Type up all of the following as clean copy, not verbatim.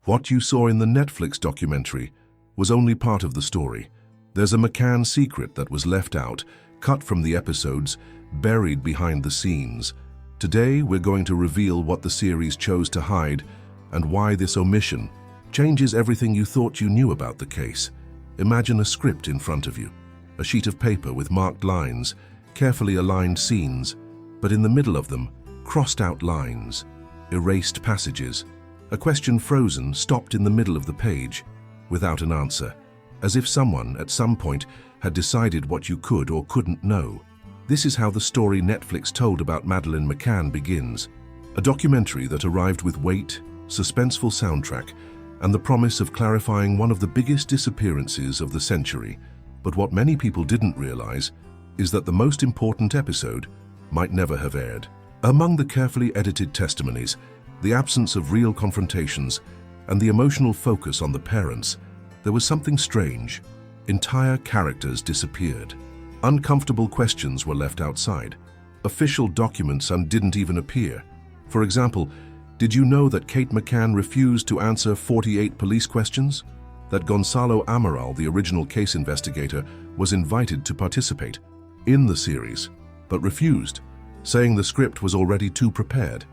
What you saw in the Netflix documentary was only part of the story. There's a McCann secret that was left out, cut from the episodes, buried behind the scenes. Today, we're going to reveal what the series chose to hide and why this omission changes everything you thought you knew about the case. Imagine a script in front of you, a sheet of paper with marked lines, carefully aligned scenes, but in the middle of them, crossed out lines, erased passages, a question frozen, stopped in the middle of the page, without an answer, as if someone at some point had decided what you could or couldn't know. This is how the story Netflix told about Madeleine McCann begins. A documentary that arrived with weight, suspenseful soundtrack, and the promise of clarifying one of the biggest disappearances of the century. But what many people didn't realize is that the most important episode might never have aired. Among the carefully edited testimonies, the absence of real confrontations, and the emotional focus on the parents, there was something strange. Entire characters disappeared. Uncomfortable questions were left outside. Official documents didn't even appear. For example, did you know that Kate McCann refused to answer 48 police questions? That Gonzalo Amaral, the original case investigator, was invited to participate in the series, but refused, saying the script was already too prepared.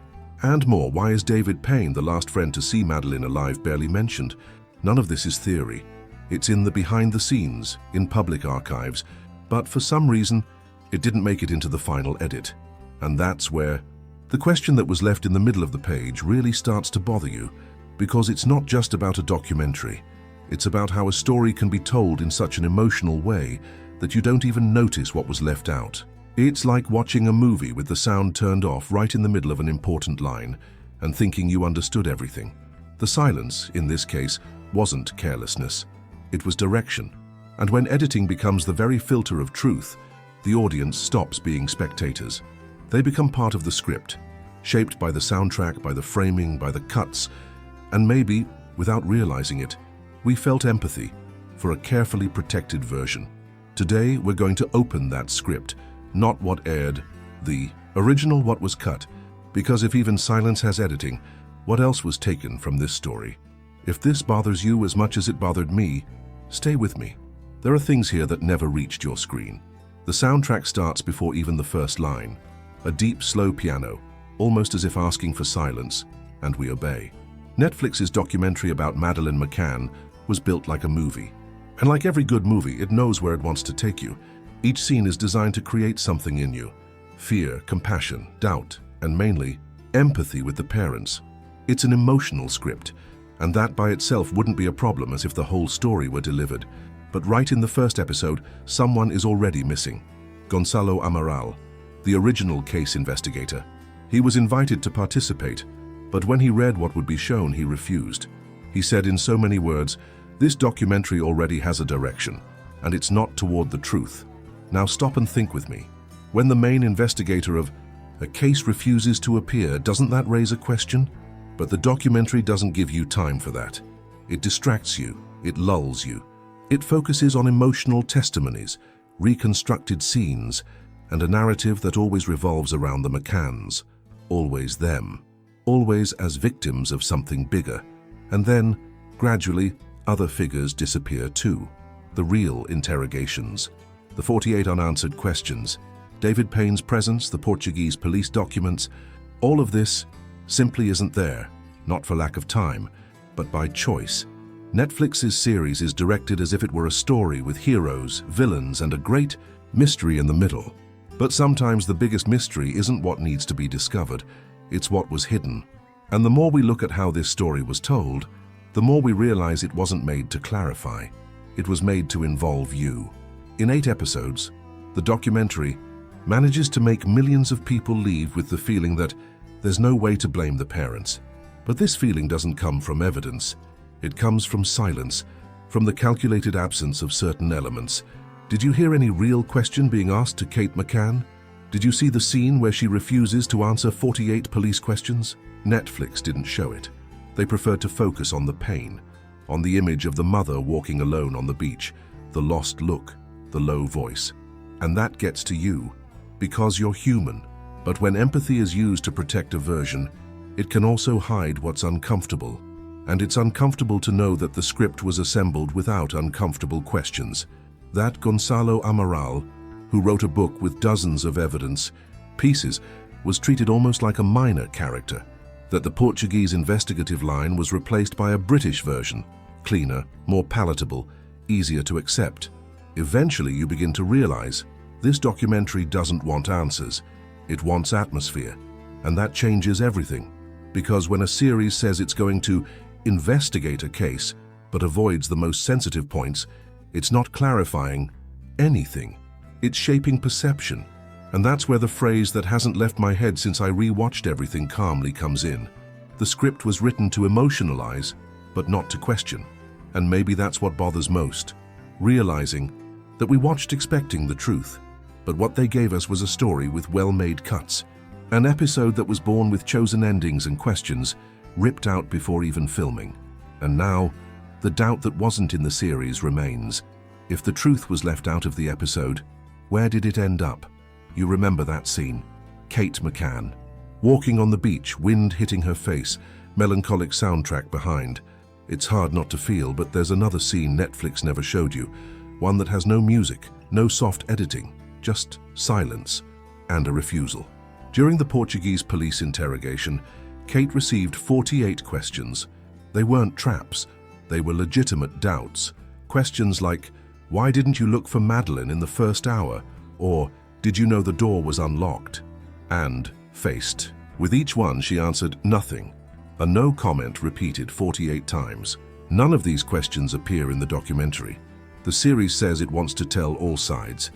And more, why is David Payne, the last friend to see Madeleine alive, barely mentioned? None of this is theory. It's in the behind the scenes, in public archives, but for some reason, it didn't make it into the final edit. And that's where the question that was left in the middle of the page really starts to bother you, because it's not just about a documentary. It's about how a story can be told in such an emotional way that you don't even notice what was left out. It's like watching a movie with the sound turned off right in the middle of an important line and thinking you understood everything. The silence, in this case, wasn't carelessness. It was direction. And when editing becomes the very filter of truth, the audience stops being spectators. They become part of the script, shaped by the soundtrack, by the framing, by the cuts, and maybe, without realizing it, we felt empathy for a carefully protected version. Today, we're going to open that script, not what aired, the original, what was cut, because if even silence has editing, what else was taken from this story? If this bothers you as much as it bothered me, stay with me. There are things here that never reached your screen. The soundtrack starts before even the first line. A deep, slow piano, almost as if asking for silence, and we obey. Netflix's documentary about Madeleine McCann was built like a movie. And like every good movie, it knows where it wants to take you. Each scene is designed to create something in you. Fear, compassion, doubt, and mainly, empathy with the parents. It's an emotional script, and that by itself wouldn't be a problem as if the whole story were delivered. But right in the first episode, someone is already missing. Gonzalo Amaral, the original case investigator. He was invited to participate, but when he read what would be shown, he refused. He said in so many words, "This documentary already has a direction, and it's not toward the truth." Now stop and think with me. When the main investigator of a case refuses to appear, doesn't that raise a question? But the documentary doesn't give you time for that. It distracts you, it lulls you. It focuses on emotional testimonies, reconstructed scenes, and a narrative that always revolves around the McCanns. Always them. Always as victims of something bigger. And then, gradually, other figures disappear too. The real interrogations. The 48 unanswered questions. David Payne's presence, the Portuguese police documents. All of this simply isn't there, not for lack of time, but by choice. Netflix's series is directed as if it were a story with heroes, villains, and a great mystery in the middle. But sometimes the biggest mystery isn't what needs to be discovered, it's what was hidden. And the more we look at how this story was told, the more we realize it wasn't made to clarify. It was made to involve you. In 8 episodes, the documentary manages to make millions of people leave with the feeling that there's no way to blame the parents. But this feeling doesn't come from evidence. It comes from silence, from the calculated absence of certain elements. Did you hear any real question being asked to Kate McCann? Did you see the scene where she refuses to answer 48 police questions? Netflix didn't show it. They preferred to focus on the pain, on the image of the mother walking alone on the beach, the lost look, the low voice. And that gets to you, because you're human. But when empathy is used to protect a version, it can also hide what's uncomfortable. And it's uncomfortable to know that the script was assembled without uncomfortable questions. That Gonzalo Amaral, who wrote a book with dozens of evidence pieces, was treated almost like a minor character. That the Portuguese investigative line was replaced by a British version, cleaner, more palatable, easier to accept. Eventually you begin to realize this documentary doesn't want answers, it wants atmosphere. And that changes everything. Because when a series says it's going to investigate a case but avoids the most sensitive points, it's not clarifying anything. It's shaping perception. And that's where the phrase that hasn't left my head since I rewatched everything calmly comes in. The script was written to emotionalize, but not to question. And maybe that's what bothers most. Realizing that we watched expecting the truth, but what they gave us was a story with well-made cuts. An episode that was born with chosen endings and questions, ripped out before even filming. And now, the doubt that wasn't in the series remains. If the truth was left out of the episode, where did it end up? You remember that scene. Kate McCann, walking on the beach, wind hitting her face, melancholic soundtrack behind. It's hard not to feel, but there's another scene Netflix never showed you. One that has no music, no soft editing, just silence and a refusal. During the Portuguese police interrogation, Kate received 48 questions. They weren't traps, they were legitimate doubts. Questions like, why didn't you look for Madeline in the first hour? Or, did you know the door was unlocked? And, faced with each one, she answered nothing. A no comment repeated 48 times. None of these questions appear in the documentary. The series says it wants to tell all sides,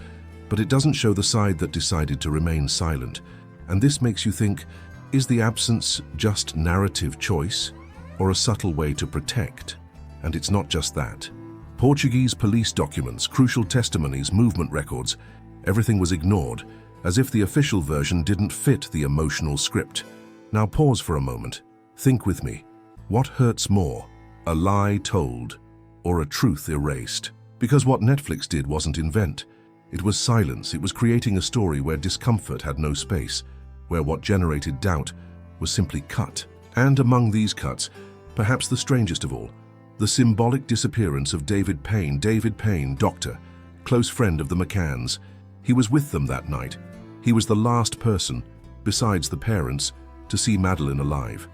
but it doesn't show the side that decided to remain silent. And this makes you think, is the absence just narrative choice or a subtle way to protect? And it's not just that. Portuguese police documents, crucial testimonies, movement records, everything was ignored, as if the official version didn't fit the emotional script. Now pause for a moment. Think with me. What hurts more, a lie told or a truth erased? Because what Netflix did wasn't invent. It was silence. It was creating a story where discomfort had no space, where what generated doubt was simply cut. And among these cuts, perhaps the strangest of all, the symbolic disappearance of David Payne. David Payne, doctor, close friend of the McCANN'S. He was with them that night. He was the last person, besides the parents, to see Madeline alive.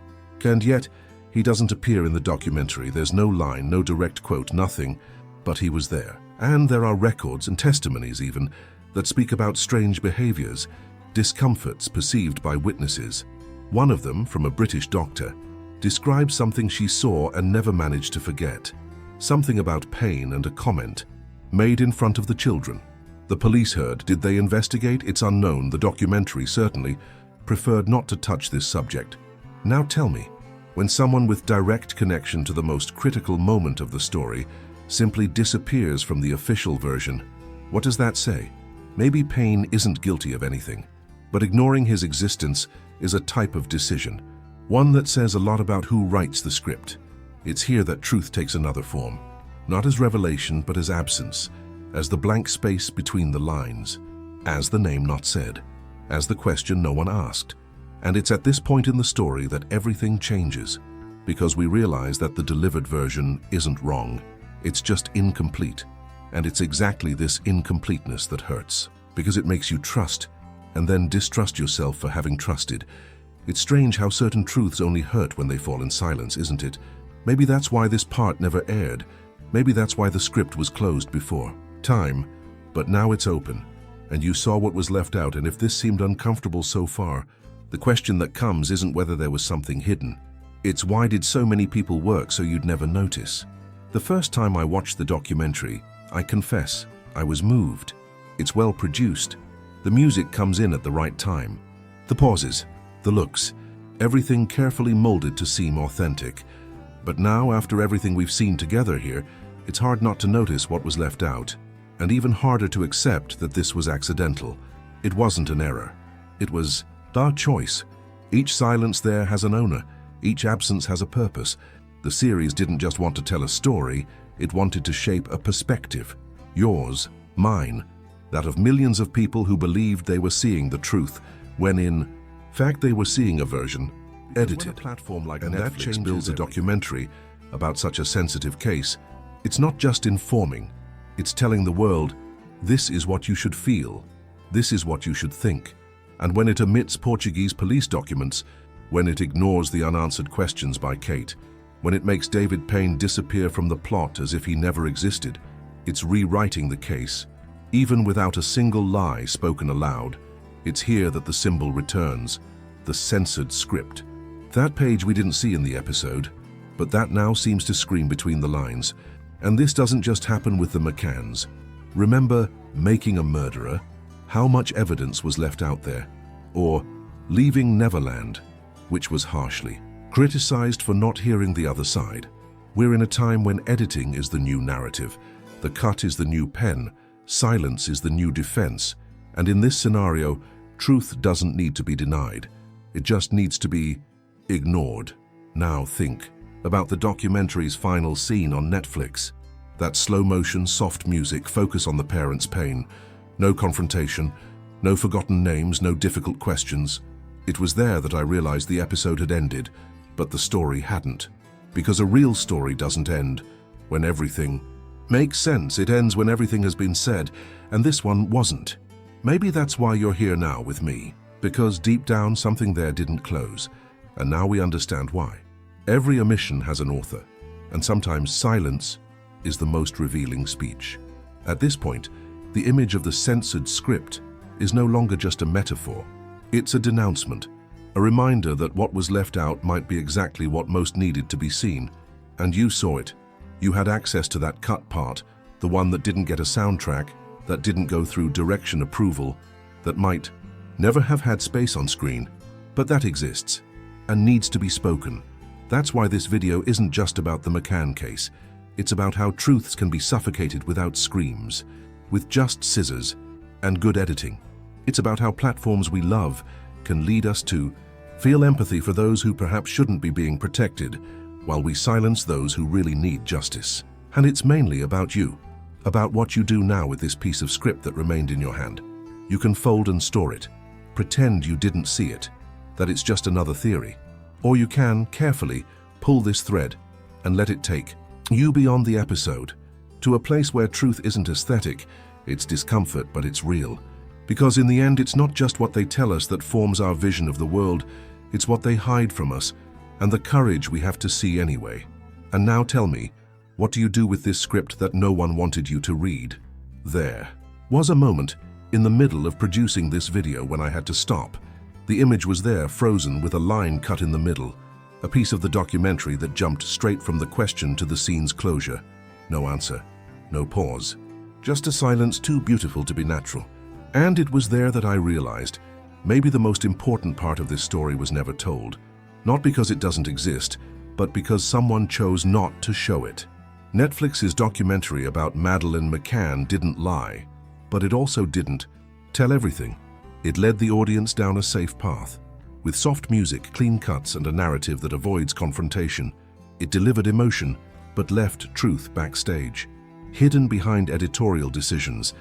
And yet, he doesn't appear in the documentary. There's no line, no direct quote, nothing, but he was there. And there are records and testimonies even that speak about strange behaviors, discomforts perceived by witnesses. One of them, from a British doctor, describes something she saw and never managed to forget. Something about pain and a comment made in front of the children. The police heard. Did they investigate? It's unknown. The documentary certainly preferred not to touch this subject. Now tell me, when someone with direct connection to the most critical moment of the story simply disappears from the official version, what does that say? Maybe Payne isn't guilty of anything, but ignoring his existence is a type of decision, one that says a lot about who writes the script. It's here that truth takes another form, not as revelation but as absence, as the blank space between the lines, as the name not said, as the question no one asked. And it's at this point in the story that everything changes, because we realize that the delivered version isn't wrong, it's just incomplete. And it's exactly this incompleteness that hurts, because it makes you trust, and then distrust yourself for having trusted. It's strange how certain truths only hurt when they fall in silence, isn't it? Maybe that's why this part never aired. Maybe that's why the script was closed before time, but now it's open, and you saw what was left out. And if this seemed uncomfortable so far, the question that comes isn't whether there was something hidden. It's why did so many people work so you'd never notice? The first time I watched the documentary, I confess, I was moved. It's well produced. The music comes in at the right time. The pauses, the looks, everything carefully molded to seem authentic. But now, after everything we've seen together here, it's hard not to notice what was left out, and even harder to accept that this was accidental. It wasn't an error. It was our choice. Each silence there has an owner. Each absence has a purpose. The series didn't just want to tell a story, it wanted to shape a perspective. Yours, mine, that of millions of people who believed they were seeing the truth, when in fact they were seeing a version edited, and that changes a documentary about such a sensitive case. It's not just informing, it's telling the world, this is what you should feel, this is what you should think. And when it omits Portuguese police documents, when it ignores the unanswered questions by Kate, when it makes David Payne disappear from the plot as if he never existed, it's rewriting the case. Even without a single lie spoken aloud, it's here that the symbol returns, the censored script. That page we didn't see in the episode, but that now seems to scream between the lines. And this doesn't just happen with the McCANN'S. Remember Making a Murderer? How much evidence was left out there? Or Leaving Neverland, which was harshly criticized for not hearing the other side. We're in a time when editing is the new narrative, the cut is the new pen, silence is the new defense, and in this scenario, truth doesn't need to be denied. It just needs to be ignored. Now think about the documentary's final scene on Netflix. That slow-motion, soft music, focus on the parents' pain. No confrontation, no forgotten names, no difficult questions. It was there that I realized the episode had ended, but the story hadn't. Because a real story doesn't end when everything makes sense. It ends when everything has been said, and this one wasn't. Maybe that's why you're here now with me, because deep down something there didn't close, and now we understand why. Every omission has an author, and sometimes silence is the most revealing speech. At this point, the image of the censored script is no longer just a metaphor. It's a denouncement, a reminder that what was left out might be exactly what most needed to be seen. And you saw it. You had access to that cut part, the one that didn't get a soundtrack, that didn't go through direction approval, that might never have had space on screen, but that exists and needs to be spoken. That's why this video isn't just about the McCann case. It's about how truths can be suffocated without screams, with just scissors and good editing. It's about how platforms we love can lead us to feel empathy for those who perhaps shouldn't be being protected, while we silence those who really need justice. And it's mainly about you, about what you do now with this piece of script that remained in your hand. You can fold and store it, pretend you didn't see it, that it's just another theory. Or you can, carefully, pull this thread and let it take you beyond the episode, to a place where truth isn't aesthetic, it's discomfort, but it's real. Because in the end, it's not just what they tell us that forms our vision of the world, it's what they hide from us, and the courage we have to see anyway. And now tell me, what do you do with this script that no one wanted you to read? There was a moment in the middle of producing this video when I had to stop. The image was there, frozen, with a line cut in the middle, a piece of the documentary that jumped straight from the question to the scene's closure. No answer, no pause, just a silence too beautiful to be natural. And it was there that I realized, maybe the most important part of this story was never told. Not because it doesn't exist, but because someone chose not to show it. Netflix's documentary about Madeleine McCann didn't lie, but it also didn't tell everything. It led the audience down a safe path. With soft music, clean cuts, and a narrative that avoids confrontation, it delivered emotion, but left truth backstage. Hidden behind editorial decisions,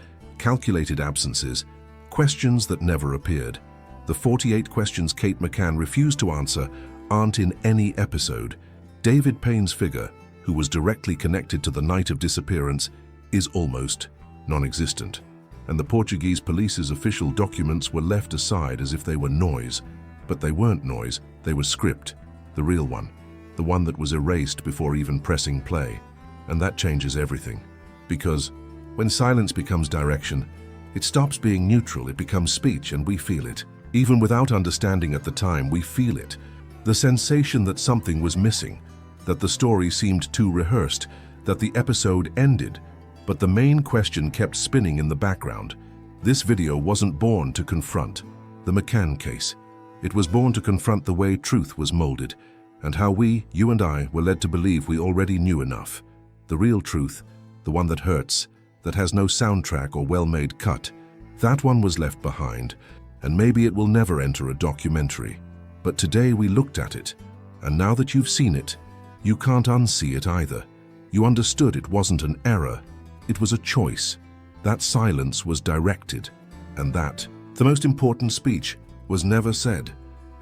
calculated absences, questions that never appeared. The 48 questions Kate McCann refused to answer aren't in any episode. David Payne's figure, who was directly connected to the night of disappearance, is almost non-existent. And the Portuguese police's official documents were left aside as if they were noise. But they weren't noise, they were script, the real one, the one that was erased before even pressing play. And that changes everything. Because when silence becomes direction, it stops being neutral, it becomes speech, and we feel it. Even without understanding at the time, we feel it. The sensation that something was missing, that the story seemed too rehearsed, that the episode ended, but the main question kept spinning in the background. This video wasn't born to confront the McCann case. It was born to confront the way truth was molded, and how we, you and I, were led to believe we already knew enough. The real truth, the one that hurts, that has no soundtrack or well-made cut, that one was left behind, and maybe it will never enter a documentary. But today we looked at it, and now that you've seen it, you can't unsee it either. You understood it wasn't an error, it was a choice. That silence was directed, and that, the most important speech, was never said.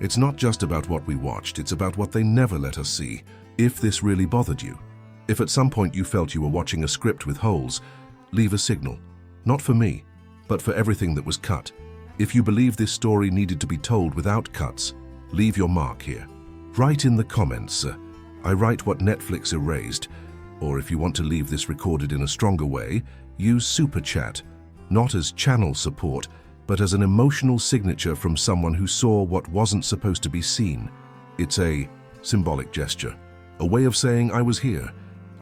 It's not just about what we watched, it's about what they never let us see. If this really bothered you, if at some point you felt you were watching a script with holes, leave a signal. Not for me, but for everything that was cut. If you believe this story needed to be told without cuts, leave your mark here. Write in the comments, I write what Netflix erased, or if you want to leave this recorded in a stronger way, use Super Chat, not as channel support, but as an emotional signature from someone who saw what wasn't supposed to be seen. It's a symbolic gesture, a way of saying I was here.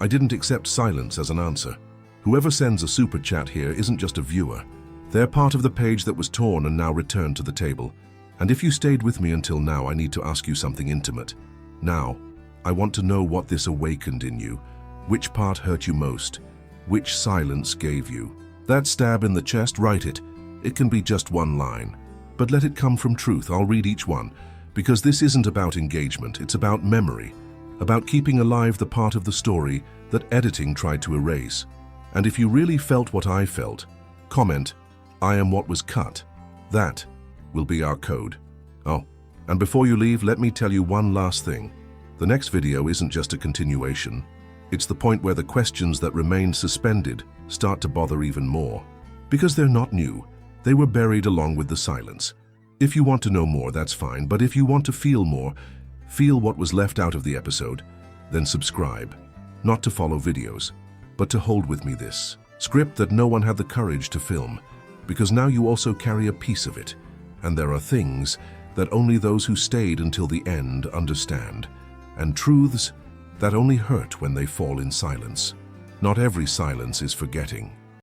I didn't accept silence as an answer. Whoever sends a Super Chat here isn't just a viewer. They're part of the page that was torn and now returned to the table. And if you stayed with me until now, I need to ask you something intimate. Now, I want to know what this awakened in you. Which part hurt you most? Which silence gave you? That stab in the chest, write it. It can be just one line. But let it come from truth. I'll read each one. Because this isn't about engagement, it's about memory. About keeping alive the part of the story that editing tried to erase. And if you really felt what I felt, comment, I am what was cut. That will be our code. Oh, and before you leave, let me tell you one last thing. The next video isn't just a continuation. It's the point where the questions that remain suspended start to bother even more. Because they're not new, they were buried along with the silence. If you want to know more, that's fine, but if you want to feel more, feel what was left out of the episode, then subscribe. Not to follow videos, but to hold with me this script that no one had the courage to film, because now you also carry a piece of it, and there are things that only those who stayed until the end understand, and truths that only hurt when they fall in silence. Not every silence is forgetting.